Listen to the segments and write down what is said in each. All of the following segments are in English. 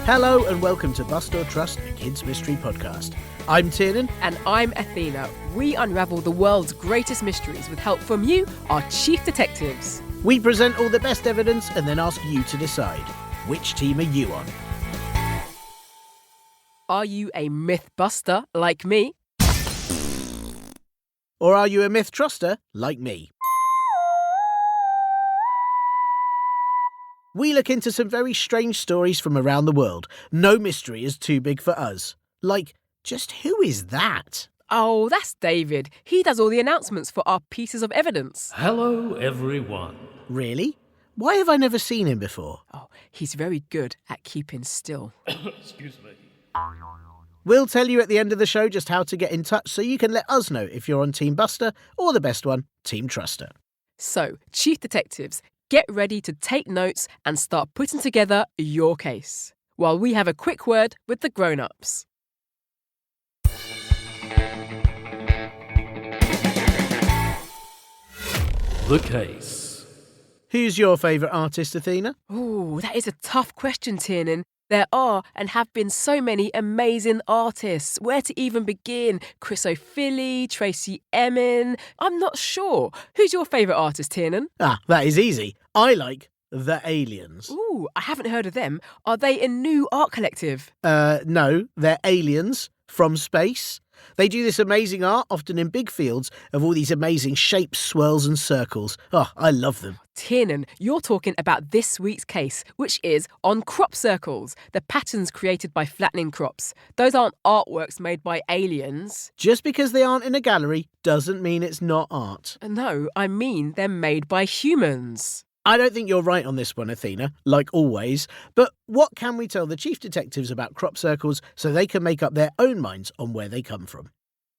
Hello and welcome to Bust or Trust, a kids' mystery podcast. I'm Tiernan. And I'm Athena. We unravel the world's greatest mysteries with help from you, our chief detectives. We present all the best evidence and then ask you to decide. Which team are you on? Are you a myth buster like me? Or are you a myth truster like me? We look into some very strange stories from around the world. No mystery is too big for us. Like, just who is that? Oh, that's David. He does all the announcements for our pieces of evidence. Hello, everyone. Really? Why have I never seen him before? Oh, he's very good at keeping still. Excuse me. We'll tell you at the end of the show just how to get in touch so you can let us know if you're on Team Buster or the best one, Team Truster. So, chief detectives, get ready to take notes and start putting together your case, while we have a quick word with the grown-ups. The case. Who's your favourite artist, Athena? Ooh, that is a tough question, Tiernan. There are and have been so many amazing artists. Where to even begin? Chris O'Philly, Tracy Emin. I'm not sure. Who's your favourite artist, Tiernan? That is easy. I like The Aliens. Ooh, I haven't heard of them. Are they a new art collective? No, they're aliens from space. They do this amazing art, often in big fields, of all these amazing shapes, swirls and circles. Oh, I love them. Tiernan, you're talking about this week's case, which is on crop circles, the patterns created by flattening crops. Those aren't artworks made by aliens. Just because they aren't in a gallery doesn't mean it's not art. No, I mean they're made by humans. I don't think you're right on this one, Athena, like always. But what can we tell the chief detectives about crop circles so they can make up their own minds on where they come from?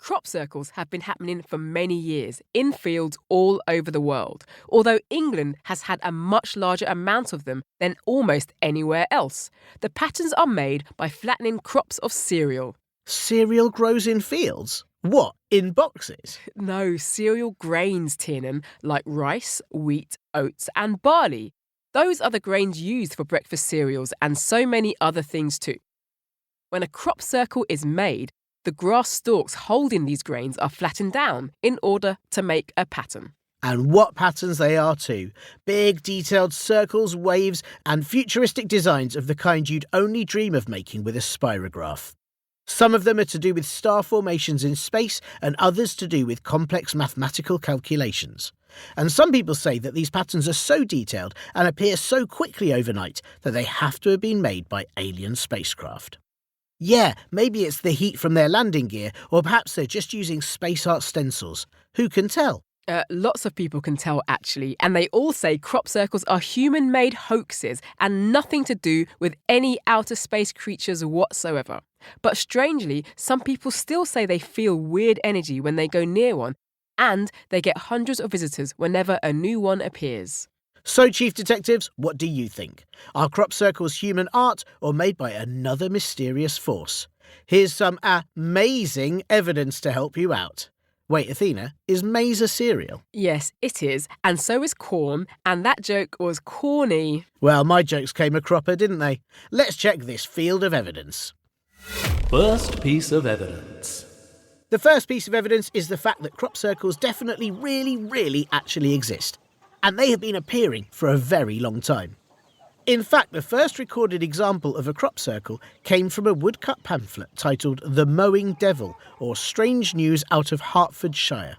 Crop circles have been happening for many years in fields all over the world, although England has had a much larger amount of them than almost anywhere else. The patterns are made by flattening crops of cereal. Cereal grows in fields? What, in boxes? No, cereal grains, Tiernan, like rice, wheat, oats and barley. Those are the grains used for breakfast cereals and so many other things too. When a crop circle is made, the grass stalks holding these grains are flattened down in order to make a pattern. And what patterns they are too. Big, detailed circles, waves and futuristic designs of the kind you'd only dream of making with a spirograph. Some of them are to do with star formations in space and others to do with complex mathematical calculations. And some people say that these patterns are so detailed and appear so quickly overnight that they have to have been made by alien spacecraft. Yeah, maybe it's the heat from their landing gear, or perhaps they're just using space art stencils. Who can tell? Lots of people can tell, actually, and they all say crop circles are human-made hoaxes and nothing to do with any outer space creatures whatsoever. But strangely, some people still say they feel weird energy when they go near one, and they get hundreds of visitors whenever a new one appears. So, Chief Detectives, what do you think? Are crop circles human art or made by another mysterious force? Here's some amazing evidence to help you out. Wait, Athena, is maize a cereal? Yes, it is, and so is corn, and that joke was corny. Well, my jokes came a cropper, didn't they? Let's check this field of evidence. First piece of evidence. The first piece of evidence is the fact that crop circles definitely really actually exist. And they have been appearing for a very long time. In fact, the first recorded example of a crop circle came from a woodcut pamphlet titled The Mowing Devil, or Strange News Out of Hertfordshire.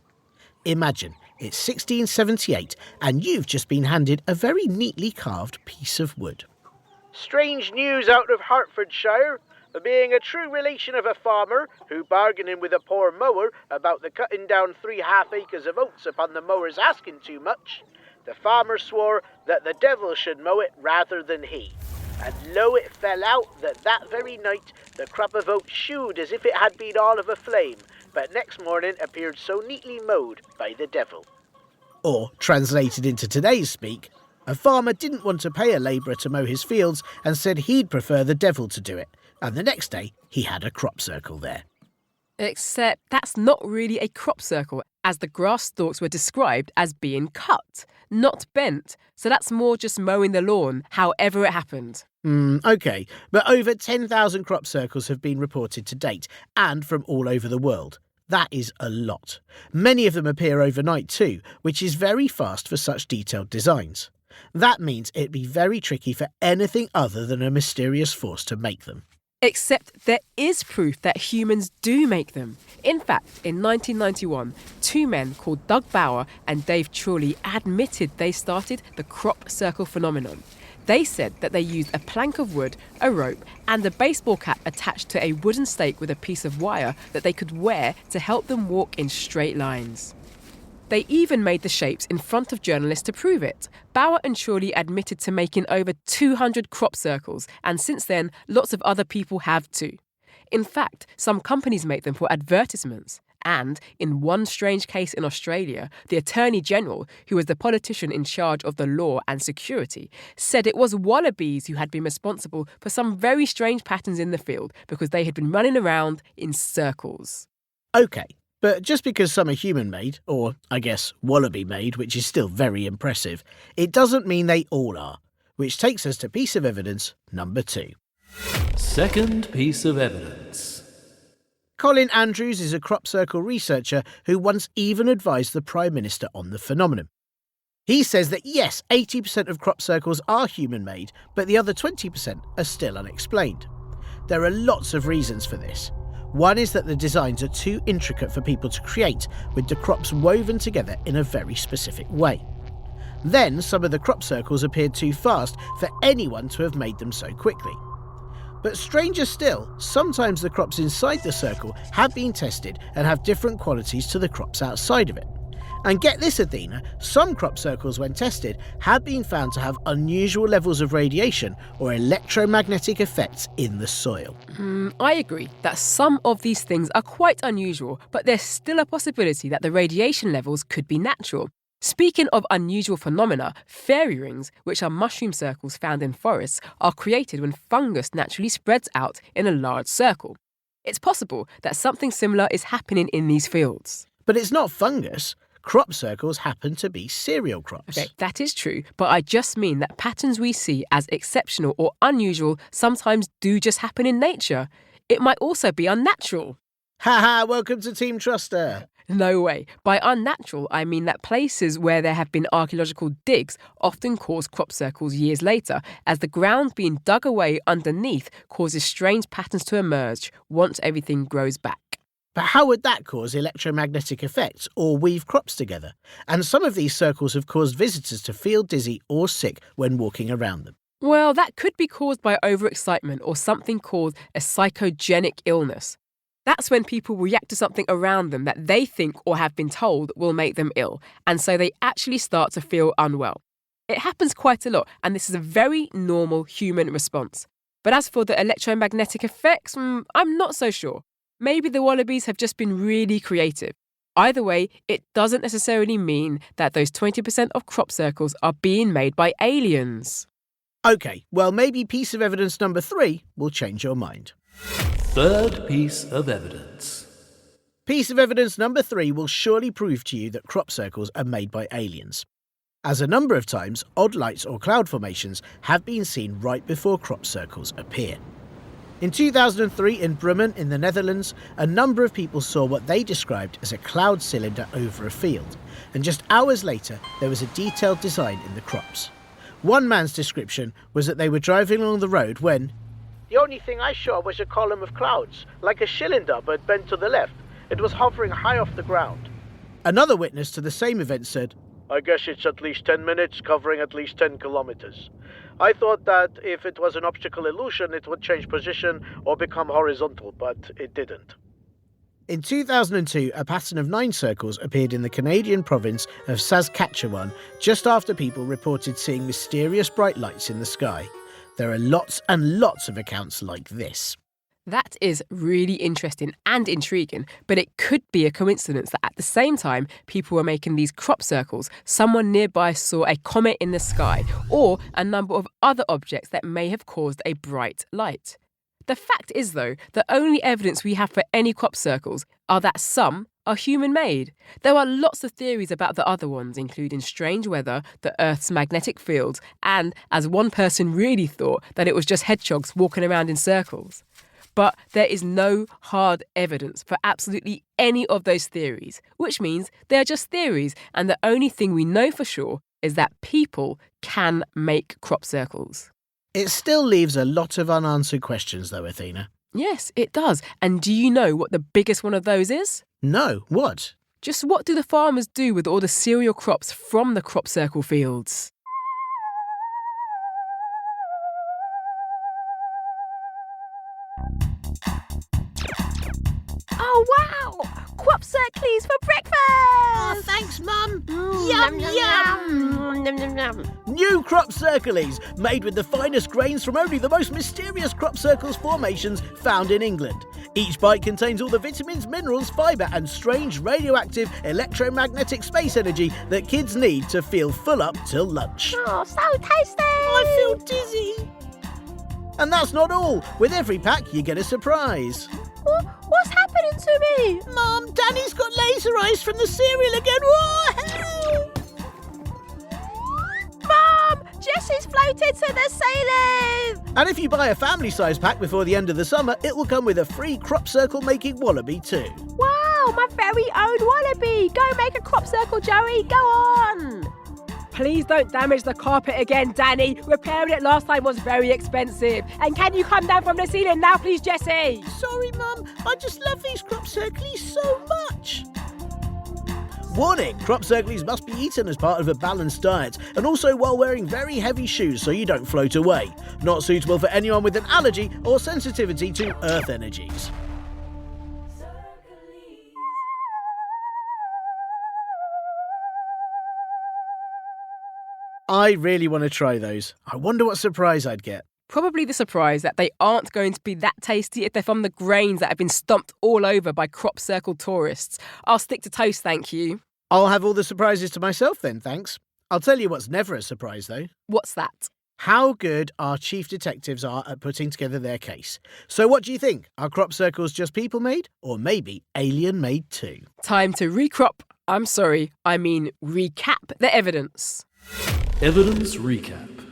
Imagine, it's 1678 and you've just been handed a very neatly carved piece of wood. Strange news out of Hertfordshire. Being a true relation of a farmer who, bargaining with a poor mower about the cutting down 3½ acres of oats upon the mower's asking too much, the farmer swore that the devil should mow it rather than he. And lo, it fell out that very night the crop of oats shewed as if it had been all of a flame, but next morning appeared so neatly mowed by the devil. Or, translated into today's speak, a farmer didn't want to pay a labourer to mow his fields and said he'd prefer the devil to do it, and the next day he had a crop circle there. Except that's not really a crop circle, as the grass stalks were described as being cut. not bent. So that's more just mowing the lawn, however it happened. OK, but over 10,000 crop circles have been reported to date, and from all over the world. That is a lot. Many of them appear overnight too, which is very fast for such detailed designs. That means it'd be very tricky for anything other than a mysterious force to make them. Except there is proof that humans do make them. In fact, in 1991, two men called Doug Bauer and Dave Trulley admitted they started the crop circle phenomenon. They said that they used a plank of wood, a rope, and a baseball cap attached to a wooden stake with a piece of wire that they could wear to help them walk in straight lines. They even made the shapes in front of journalists to prove it. Bauer and Trulley admitted to making over 200 crop circles, and since then, lots of other people have too. In fact, some companies make them for advertisements. And, in one strange case in Australia, the Attorney General, who was the politician in charge of the law and security, said it was wallabies who had been responsible for some very strange patterns in the field because they had been running around in circles. OK, but just because some are human-made, or, I guess, wallaby-made, which is still very impressive, it doesn't mean they all are. Which takes us to piece of evidence number 2. Second piece of evidence. Colin Andrews is a crop circle researcher who once even advised the Prime Minister on the phenomenon. He says that yes, 80% of crop circles are human-made, but the other 20% are still unexplained. There are lots of reasons for this. One is that the designs are too intricate for people to create, with the crops woven together in a very specific way. Then some of the crop circles appeared too fast for anyone to have made them so quickly. But stranger still, sometimes the crops inside the circle have been tested and have different qualities to the crops outside of it. And get this, Athena, some crop circles when tested have been found to have unusual levels of radiation or electromagnetic effects in the soil. I agree that some of these things are quite unusual, but there's still a possibility that the radiation levels could be natural. Speaking of unusual phenomena, fairy rings, which are mushroom circles found in forests, are created when fungus naturally spreads out in a large circle. It's possible that something similar is happening in these fields. But it's not fungus. Crop circles happen to be cereal crops. Okay, that is true, but I just mean that patterns we see as exceptional or unusual sometimes do just happen in nature. It might also be unnatural. Haha, welcome to Team Truster. No way. By unnatural, I mean that places where there have been archaeological digs often cause crop circles years later, as the ground being dug away underneath causes strange patterns to emerge once everything grows back. But how would that cause electromagnetic effects or weave crops together? And some of these circles have caused visitors to feel dizzy or sick when walking around them. Well, that could be caused by overexcitement or something called a psychogenic illness. That's when people react to something around them that they think or have been told will make them ill, and so they actually start to feel unwell. It happens quite a lot, and this is a very normal human response. But as for the electromagnetic effects, I'm not so sure. Maybe the wallabies have just been really creative. Either way, it doesn't necessarily mean that those 20% of crop circles are being made by aliens. OK, well maybe piece of evidence number 3 will change your mind. Third piece of evidence. Piece of evidence number 3 will surely prove to you that crop circles are made by aliens. As a number of times, odd lights or cloud formations have been seen right before crop circles appear. In 2003 in Brummen in the Netherlands, a number of people saw what they described as a cloud cylinder over a field, and just hours later there was a detailed design in the crops. One man's description was that they were driving along the road when the only thing I saw was a column of clouds, like a cylinder but bent to the left. It was hovering high off the ground. Another witness to the same event said, I guess it's at least 10 minutes, covering at least 10 kilometers. I thought that if it was an optical illusion, it would change position or become horizontal, but it didn't. In 2002, a pattern of 9 circles appeared in the Canadian province of Saskatchewan just after people reported seeing mysterious bright lights in the sky. There are lots and lots of accounts like this. That is really interesting and intriguing, but it could be a coincidence that at the same time people were making these crop circles, someone nearby saw a comet in the sky or a number of other objects that may have caused a bright light. The fact is, though, the only evidence we have for any crop circles are that some are human-made. There are lots of theories about the other ones, including strange weather, the Earth's magnetic fields, and, as one person really thought, that it was just hedgehogs walking around in circles. But there is no hard evidence for absolutely any of those theories, which means they're just theories, and the only thing we know for sure is that people can make crop circles. It still leaves a lot of unanswered questions, though, Athena. Yes, it does. And do you know what the biggest one of those is? No, what? Just what do the farmers do with all the cereal crops from the crop circle fields? Oh, wow! Crop circles for breakfast! Oh, thanks, Mum. Yum, yum. Yum, yum, yum. New crop circles, made with the finest grains from only the most mysterious crop circles formations found in England. Each bite contains all the vitamins, minerals, fibre and strange radioactive electromagnetic space energy that kids need to feel full up till lunch. Oh, so tasty! I feel dizzy. And that's not all. With every pack, you get a surprise. What's happening to me? Mum, Danny's got laser eyes from the cereal again. Whoa, help! Mum, Jessie's floated to the ceiling! And if you buy a family-size pack before the end of the summer, it will come with a free crop circle making wallaby too. Wow, my very own wallaby! Go make a crop circle, Joey, go on! Please don't damage the carpet again, Danny. Repairing it last time was very expensive. And can you come down from the ceiling now, please, Jessie? Sorry, Mum. I just love these crop circles so much. Warning! Crop circles must be eaten as part of a balanced diet and also while wearing very heavy shoes so you don't float away. Not suitable for anyone with an allergy or sensitivity to earth energies. I really want to try those. I wonder what surprise I'd get. Probably the surprise that they aren't going to be that tasty if they're from the grains that have been stomped all over by crop circle tourists. I'll stick to toast, thank you. I'll have all the surprises to myself then, thanks. I'll tell you what's never a surprise, though. What's that? How good our chief detectives are at putting together their case. So what do you think? Are crop circles just people-made? Or maybe alien-made too? Time to recrop. Recap the evidence. Evidence recap.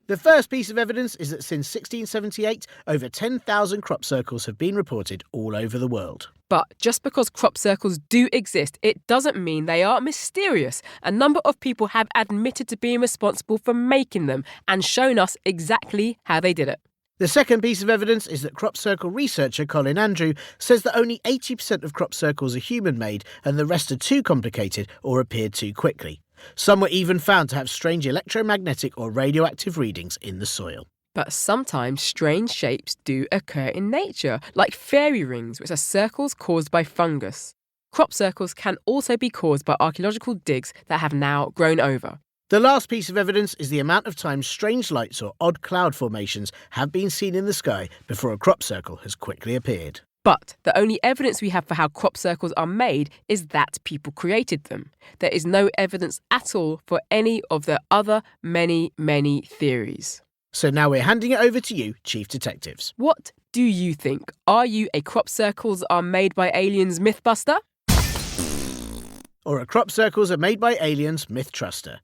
The first piece of evidence is that since 1678, over 10,000 crop circles have been reported all over the world. But just because crop circles do exist, it doesn't mean they are mysterious. A number of people have admitted to being responsible for making them and shown us exactly how they did it. The second piece of evidence is that crop circle researcher Colin Andrew says that only 80% of crop circles are human-made and the rest are too complicated or appeared too quickly. Some were even found to have strange electromagnetic or radioactive readings in the soil. But sometimes strange shapes do occur in nature, like fairy rings, which are circles caused by fungus. Crop circles can also be caused by archaeological digs that have now grown over. The last piece of evidence is the amount of times strange lights or odd cloud formations have been seen in the sky before a crop circle has quickly appeared. But the only evidence we have for how crop circles are made is that people created them. There is no evidence at all for any of the other many theories. So now we're handing it over to you, Chief Detectives. What do you think? Are you a crop circles are made by aliens mythbuster? Or a crop circles are made by aliens myth truster?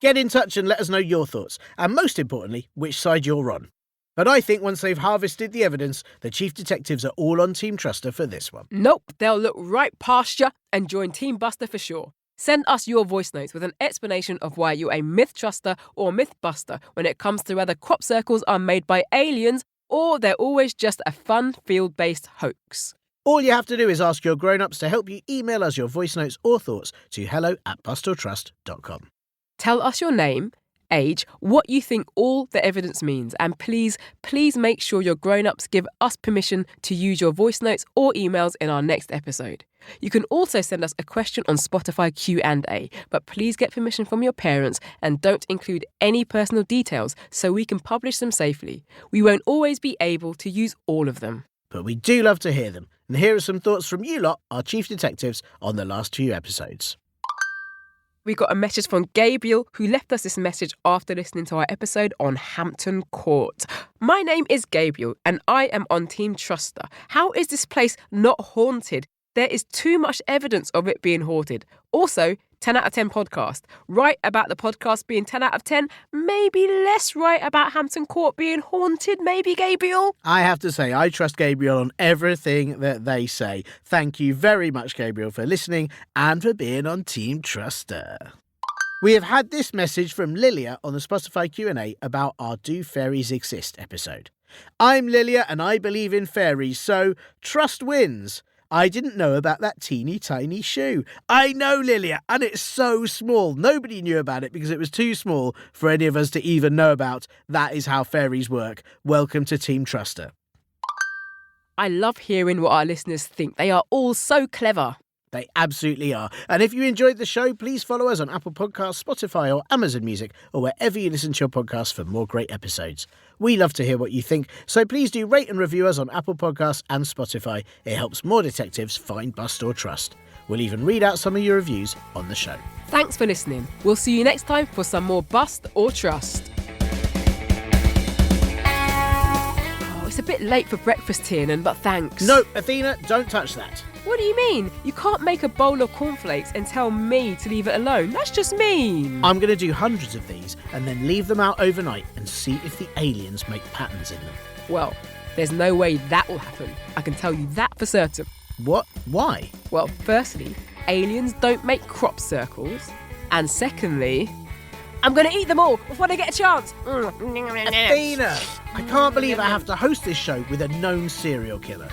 Get in touch and let us know your thoughts, and most importantly, which side you're on. But I think once they've harvested the evidence, the Chief Detectives are all on Team Truster for this one. Nope, they'll look right past you and join Team Buster for sure. Send us your voice notes with an explanation of why you're a myth truster or myth buster when it comes to whether crop circles are made by aliens or they're always just a fun field-based hoax. All you have to do is ask your grown-ups to help you email us your voice notes or thoughts to hello@bustortrust.com. Tell us your name, age, what you think all the evidence means, and please make sure your grown-ups give us permission to use your voice notes or emails in our next episode. You can also send us a question on Spotify Q&A, but please get permission from your parents and don't include any personal details so we can publish them safely. We won't always be able to use all of them. But we do love to hear them, and here are some thoughts from you lot, our Chief Detectives, on the last few episodes. we got a message from Gabriel, who left us this message after listening to our episode on Hampton Court. My name is Gabriel and I am on Team Truster. How is this place not haunted? There is too much evidence of it being haunted. Also, 10 out of 10 podcast. Right about the podcast being 10 out of 10. Maybe less right about Hampton Court being haunted, maybe, Gabriel? I have to say, I trust Gabriel on everything that they say. Thank you very much, Gabriel, for listening and for being on Team Truster. We have had this message from Lilia on the Spotify Q&A about our Do Fairies Exist episode. I'm Lilia and I believe in fairies, so trust wins. I didn't know about that teeny tiny shoe. I know, Lilia, and it's so small. Nobody knew about it because it was too small for any of us to even know about. That is how fairies work. Welcome to Team Truster. I love hearing what our listeners think. They are all so clever. They absolutely are. And if you enjoyed the show, please follow us on Apple Podcasts, Spotify or Amazon Music or wherever you listen to your podcasts for more great episodes. We love to hear what you think, so please do rate and review us on Apple Podcasts and Spotify. It helps more detectives find, bust or trust. We'll even read out some of your reviews on the show. Thanks for listening. We'll see you next time for some more Bust or Trust. Oh, it's a bit late for breakfast, Tiernan, but thanks. No, Athena, don't touch that. What do you mean? You can't make a bowl of cornflakes and tell me to leave it alone. That's just mean. I'm going to do hundreds of these and then leave them out overnight and see if the aliens make patterns in them. Well, there's no way that will happen. I can tell you that for certain. What? Why? Well, firstly, aliens don't make crop circles. And secondly, I'm going to eat them all before they get a chance. Athena, I can't believe I have to host this show with a known serial killer.